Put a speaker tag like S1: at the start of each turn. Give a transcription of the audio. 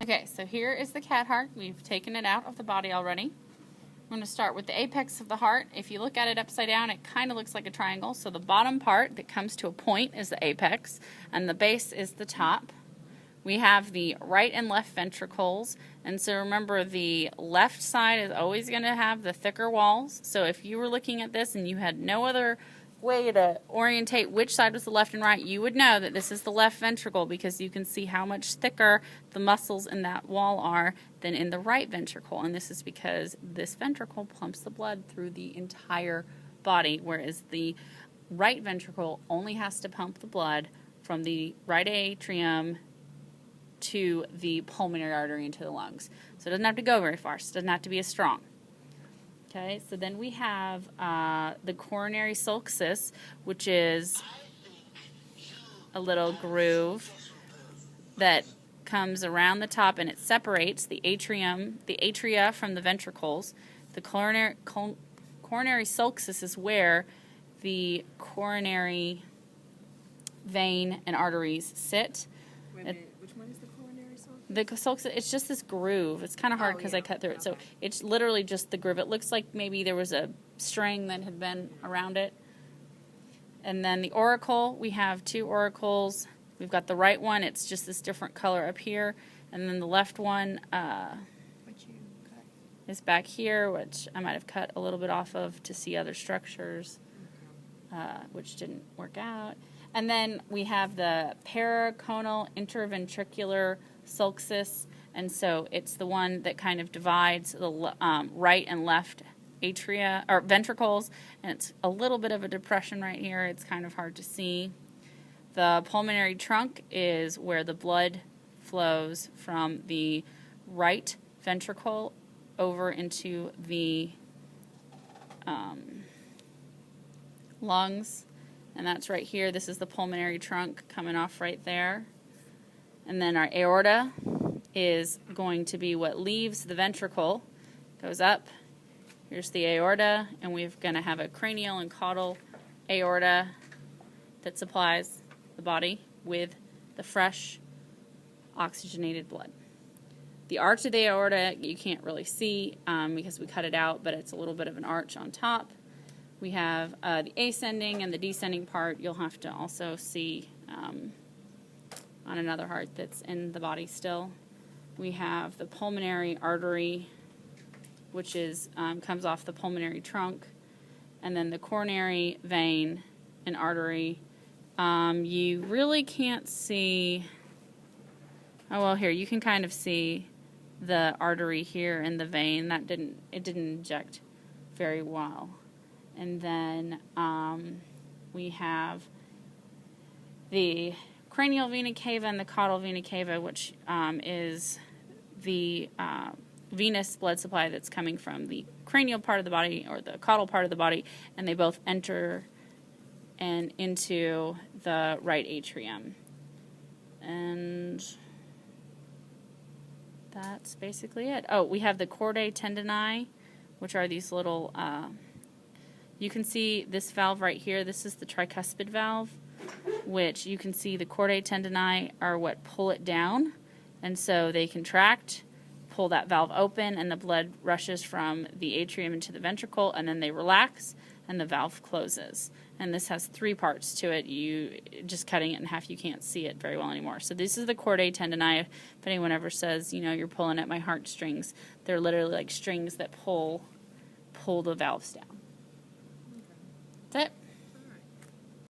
S1: Okay, so here is the cat heart. We've taken it out of the body already. I'm going to start with the apex of the heart. If you look at it upside down, it kind of looks like a triangle. So the bottom part that comes to a point is the apex, and the base is the top. We have the right and left ventricles, and so remember the left side is always going to have the thicker walls. So if you were looking at this and you had no other way to orientate which side was the left and right, you would know that this is the left ventricle because you can see how much thicker the muscles in that wall are than in the right ventricle. And this is because this ventricle pumps the blood through the entire body, whereas the right ventricle only has to pump the blood from the right atrium to the pulmonary artery into the lungs. So it doesn't have to go very far, so it doesn't have to be as strong. Okay, so then we have the coronary sulcus, which is a little groove that comes around the top and it separates the atria from the ventricles. The coronary sulcus is where the coronary vein and arteries sit.
S2: Wait a minute, which one is the coronary sulcus?
S1: The sulcus, it's just this groove. It's kind of hard because I cut through it. So it's literally just the groove. It looks like maybe there was a string that had been around it. And then the auricle, we have two auricles. We've got the right one. It's just this different color up here. And then the left one is back here, which I might have cut a little bit off of to see other structures, which didn't work out. And then we have the periconal interventricular sulcus, and so it's the one that kind of divides the right and left atria or ventricles, and it's a little bit of a depression right here. It's kind of hard to see. The pulmonary trunk is where the blood flows from the right ventricle over into the lungs. And that's right here. This is the pulmonary trunk coming off right there. And then our aorta is going to be what leaves the ventricle, goes up. Here's the aorta, and we're going to have a cranial and caudal aorta that supplies the body with the fresh oxygenated blood. The arch of the aorta you can't really see because we cut it out, but it's a little bit of an arch on top. We have the ascending and the descending part you'll have to also see on another heart that's in the body still. We have the pulmonary artery, which is comes off the pulmonary trunk, and then the coronary vein and artery. You really can't see, oh well, here you can kind of see the artery here in the vein. It didn't inject very well. And then we have the cranial vena cava and the caudal vena cava, which is the venous blood supply that's coming from the cranial part of the body or the caudal part of the body, and they both enter and into the right atrium. And that's basically it. Oh, we have the chordae tendineae, which are these little you can see this valve right here. This is the tricuspid valve, which you can see the chordae tendineae are what pull it down. And so they contract, pull that valve open, and the blood rushes from the atrium into the ventricle, and then they relax, and the valve closes. And this has three parts to it. You just cutting it in half, you can't see it very well anymore. So this is the chordae tendineae. If anyone ever says, you know, you're pulling at my heartstrings, they're literally like strings that pull the valves down.